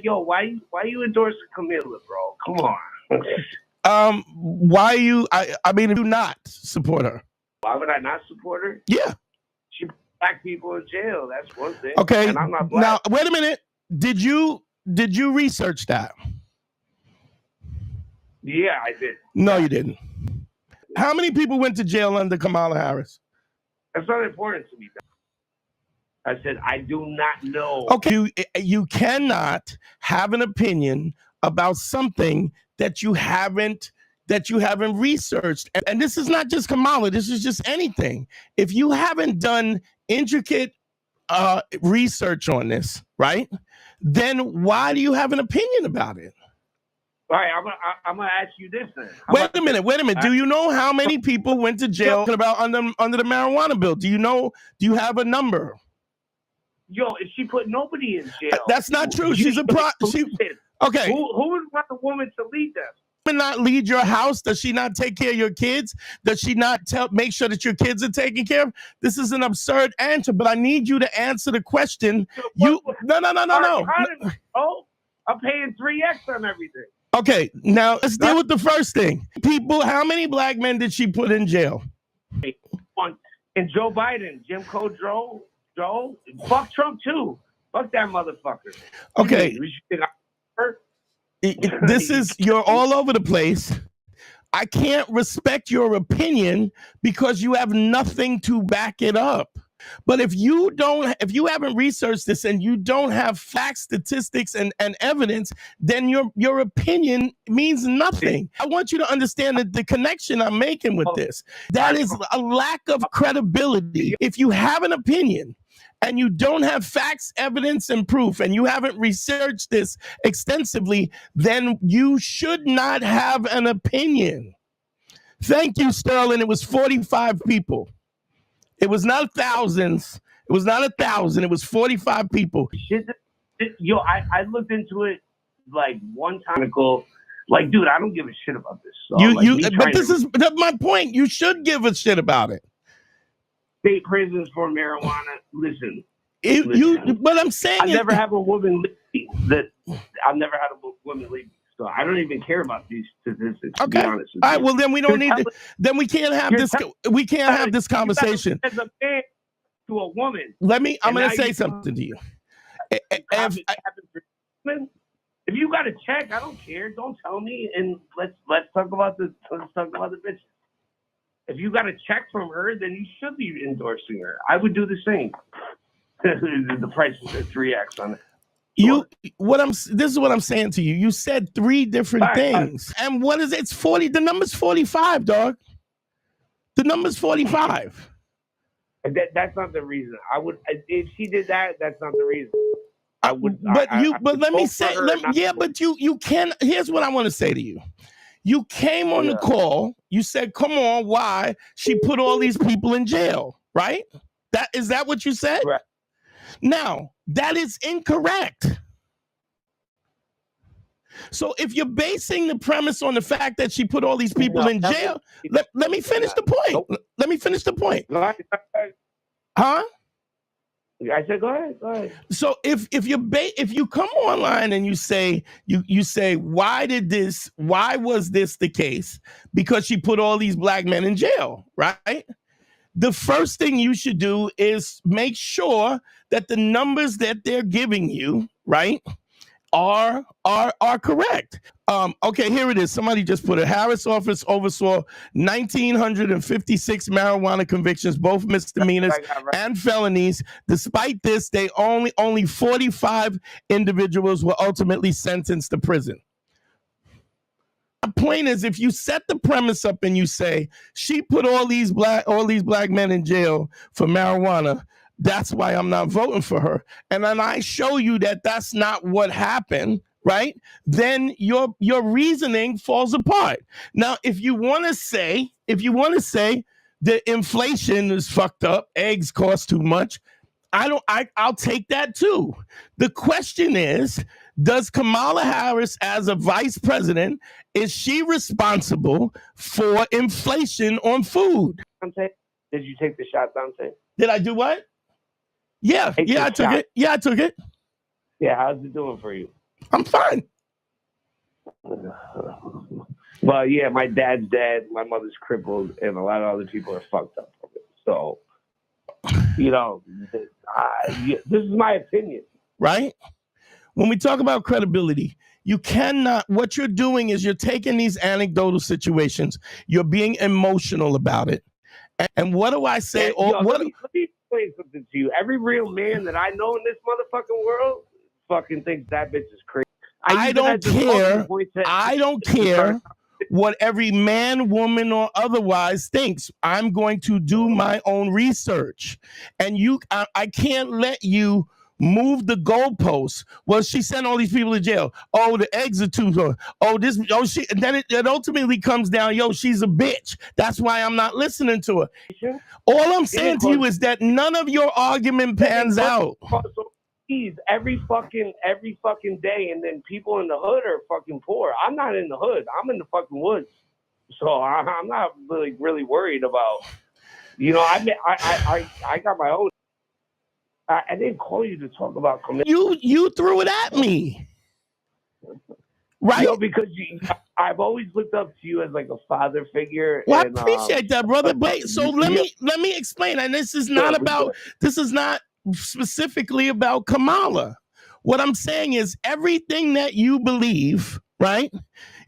yo, why you endorsing Camilla, bro? Come on. Why you? I mean, do not support her. Why would I not support her? Yeah. She put black people in jail. That's one thing. Okay. And I'm not black. Now, wait a minute. Did you research that? Yeah, I did. No, you didn't. How many people went to jail under Kamala Harris? That's not important to me. I said, I do not know. Okay, you cannot have an opinion about something that you haven't researched. And this is not just Kamala, this is just anything. If you haven't done intricate research on this, right? Then why do you have an opinion about it? All right, I'm gonna ask you this then. Wait a minute. Do you know how many people went to jail about under the marijuana bill? Do you have a number? Yo, she put nobody in jail. That's not true. She's okay. Who would want a woman to lead them? Not lead your house? Does she not take care of your kids? Does she not make sure that your kids are taken care of? This is an absurd answer, but I need you to answer the question. No. Oh, I'm paying 3x on everything. Okay, now let's deal with the first thing. People, how many black men did she put in jail? And Joe Biden, Jim Crow Joe, fuck Trump too. Fuck that motherfucker. Okay. You're all over the place. I can't respect your opinion because you have nothing to back it up. But if you haven't researched this and you don't have facts, statistics, and evidence, then your opinion means nothing. I want you to understand that the connection I'm making with this, that is a lack of credibility. If you have an opinion and you don't have facts, evidence, and proof, and you haven't researched this extensively, then you should not have an opinion. Thank you, Sterling. It was 45 people. It was not thousands. It was not 1,000. It was 45 people. Yo, I looked into it like one time ago. Like, dude, I don't give a shit about this. So, but this is my point. You should give a shit about it. State prisons for marijuana. Listen. But I'm saying I've never had a woman leave me. So I don't even care about these statistics. Okay. To be honest with all right. Well, then we don't need. Then we can't have this. We can't have this conversation. As a man to a woman. I'm going to say something to you. If you got a check, I don't care. Don't tell me, and let's talk about the bitch. If you got a check from her, then you should be endorsing her. I would do the same. The price is at 3x on it. This is what I'm saying to you. You said 3 different things. And what is it? It's 40. The number's 45, dog. The number's 45. That's not the reason. I would, if she did that, that's not the reason. I would. But let me say, but you can. Here's what I want to say to you. You came on the call. You said, "Come on, why she put all these people in jail?" Right? Is that what you said? Right. Now, that is incorrect. So if you're basing the premise on the fact that she put all these people in jail, let me finish the point. Let me finish the point. Huh? I said, go ahead. So if you come online and you say why was this the case? Because she put all these black men in jail, right? The first thing you should do is make sure that the numbers that they're giving you, right, are correct. Okay, here it is. Somebody just put it. Harris office oversaw 1,956 marijuana convictions, both misdemeanors and felonies. Despite this, only 45 individuals were ultimately sentenced to prison. The point is, if you set the premise up and you say she put all these black men in jail for marijuana, that's why I'm not voting for her. And then I show you that that's not what happened, right? Then your reasoning falls apart. Now, if you want to say the inflation is fucked up, eggs cost too much, I'll take that too. The question is, does Kamala Harris, as a vice president, is she responsible for inflation on food? Dante, did you take the shot, Dante? Did I do what? Yeah, I took it. Yeah, I took it. Yeah, how's it doing for you? I'm fine. Well, yeah, my dad's dead, my mother's crippled, and a lot of other people are fucked up from it. So, you know, this is my opinion. Right? When we talk about credibility, you cannot, what you're doing is you're taking these anecdotal situations, you're being emotional about it. And what do I say? Let me explain something to you. Every real man that I know in this motherfucking world fucking thinks that bitch is crazy. I don't care. I don't care what every man, woman, or otherwise thinks. I'm going to do my own research. And I can't let you move the goalposts. Well, she sent all these people to jail. Oh, the eggs are too low. Oh, this. Oh, she. And then it ultimately comes down. Yo, she's a bitch. That's why I'm not listening to her. All I'm saying to you is that none of your argument pans out. Every fucking day, and then people in the hood are fucking poor. I'm not in the hood. I'm in the fucking woods, so I'm not really worried about. You know, I got my own. I didn't call you to talk about commitment. You threw it at me, right? No, because I've always looked up to you as like a father figure. Well, I appreciate that, brother. But so let me explain. And this is not specifically about Kamala. What I'm saying is everything that you believe, right?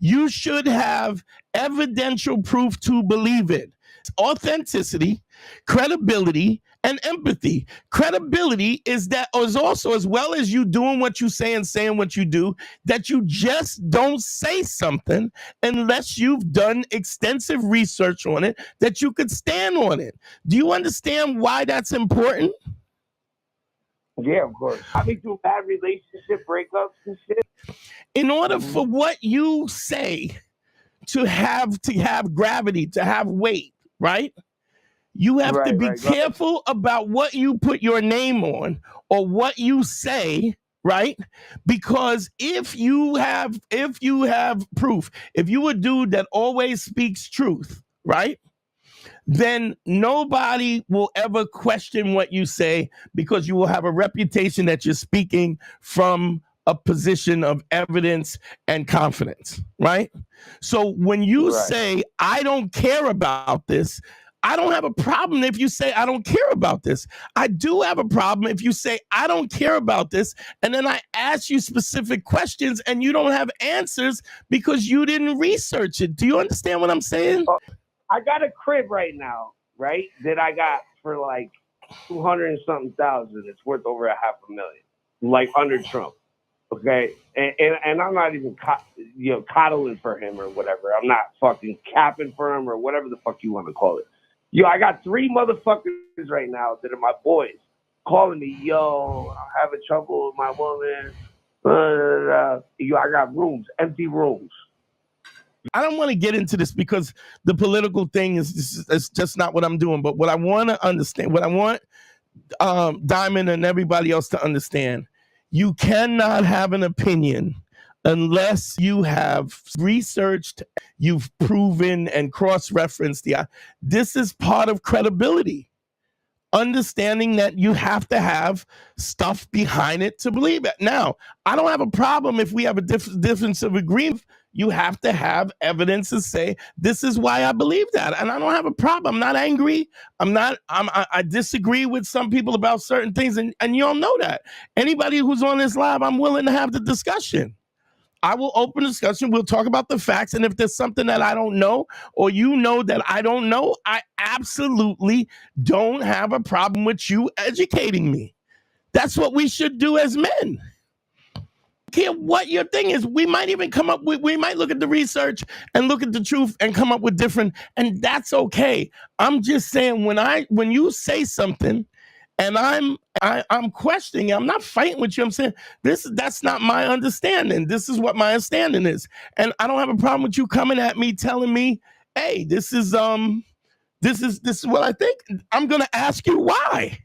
You should have evidential proof to believe it. It's authenticity, credibility, and empathy. Credibility is also, as well as you doing what you say and saying what you do, that you just don't say something unless you've done extensive research on it, that you could stand on it. Do you understand why that's important? Yeah, of course. I've been through bad relationship breakups and shit. In order for what you say to have gravity, to have weight, right? You have to be careful about what you put your name on or what you say, right? Because if you have proof, if you a dude that always speaks truth, right? Then nobody will ever question what you say because you will have a reputation that you're speaking from a position of evidence and confidence, right? So when you say, I don't care about this, I don't have a problem if you say, I don't care about this. I do have a problem if you say, I don't care about this, and then I ask you specific questions and you don't have answers because you didn't research it. Do you understand what I'm saying? I got a crib right now, right, that I got for like 200 and something thousand. It's worth over $500,000, like under Trump. Okay, and I'm not even coddling for him or whatever. I'm not fucking capping for him or whatever the fuck you want to call it. I got 3 motherfuckers right now that are my boys calling me. Yo, I'm having trouble with my woman. I got rooms, empty rooms. I don't want to get into this because the political thing is just not what I'm doing. But what I want to understand, what I want Diamond and everybody else to understand, you cannot have an opinion unless you have researched, you've proven and cross-referenced. This is part of credibility. Understanding that you have to have stuff behind it to believe it. Now, I don't have a problem if we have a difference of agreement. You have to have evidence to say, this is why I believe that. And I don't have a problem. I'm not angry. I disagree with some people about certain things. And you all know that. Anybody who's on this live, I'm willing to have the discussion. I will open a discussion. We'll talk about the facts. And if there's something that I don't know, or you know that I don't know, I absolutely don't have a problem with you educating me. That's what we should do as men. Care what your thing is. We might even come up with, we might look at the research and look at the truth and come up with different, and that's okay. I'm just saying when you say something and I'm questioning, I'm not fighting with you. I'm saying that's not my understanding. This is what my understanding is. And I don't have a problem with you coming at me telling me, hey, this is what I think. I'm gonna ask you why.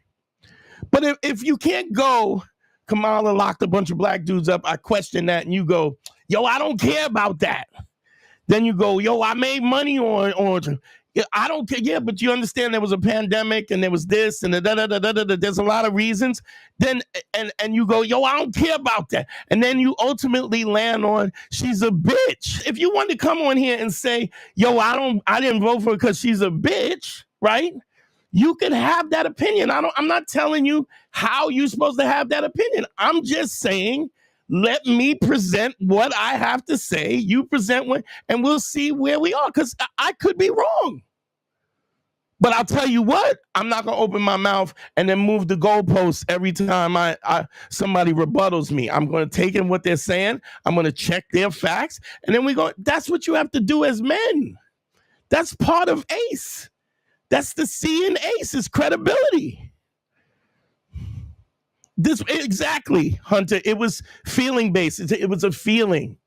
But if you can't go, Kamala locked a bunch of black dudes up, I question that, and you go, yo, I don't care about that. Then you go, yo, I made money on Yeah, I don't care. Yeah, but you understand there was a pandemic and there was this and there's a lot of reasons. Then and you go, yo, I don't care about that. And then you ultimately land on she's a bitch. If you want to come on here and say, yo, I didn't vote for her because she's a bitch, right? You can have that opinion. I'm not telling you how you're supposed to have that opinion. I'm just saying, let me present what I have to say. You present what, and we'll see where we are. Because I could be wrong. But I'll tell you what, I'm not gonna open my mouth and then move the goalposts every time somebody rebuttals me. I'm gonna take in what they're saying. I'm gonna check their facts, and then that's what you have to do as men. That's part of ACE. That's the C in ACE, is credibility. Exactly, Hunter. It was feeling based. It was a feeling.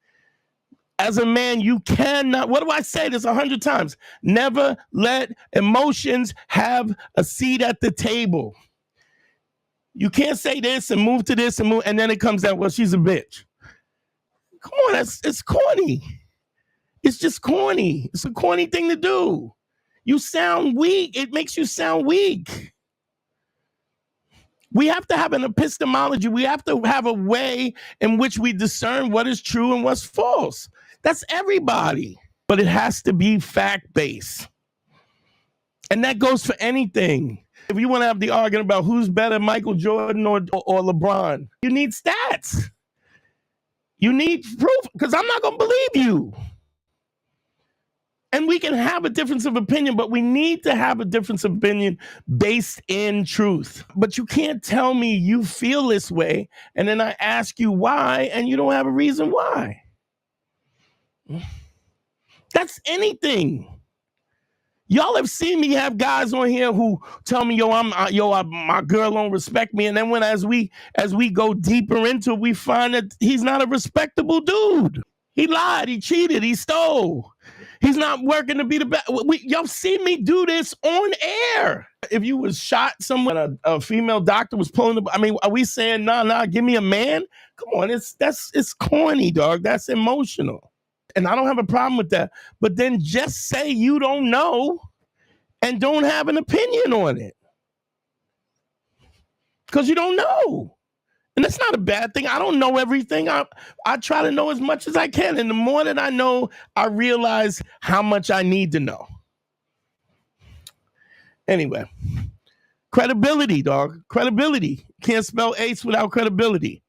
As a man, you cannot, what do I say this 100 times? Never let emotions have a seat at the table. You can't say this and move to this and then it comes out, well, she's a bitch. Come on, it's corny. It's just corny. It's a corny thing to do. You sound weak. It makes you sound weak. We have to have an epistemology. We have to have a way in which we discern what is true and what's false. That's everybody. But it has to be fact-based. And that goes for anything. If you want to have the argument about who's better, Michael Jordan or LeBron, you need stats. You need proof, because I'm not going to believe you. And we can have a difference of opinion, but we need to have a difference of opinion based in truth. But you can't tell me you feel this way, and then I ask you why, and you don't have a reason why. That's anything. Y'all have seen me have guys on here who tell me, my girl don't respect me. And then as we go deeper into it, we find that he's not a respectable dude. He lied, he cheated, he stole. He's not working to be the best. Y'all seen me do this on air. If you was shot somewhere, a female doctor was pulling are we saying, nah, give me a man? Come on, it's corny, dog. That's emotional. And I don't have a problem with that. But then just say you don't know and don't have an opinion on it. Because you don't know. And that's not a bad thing. I don't know everything. I try to know as much as I can. And the more that I know, I realize how much I need to know. Anyway, credibility, dog. Credibility. Can't spell ACE without credibility.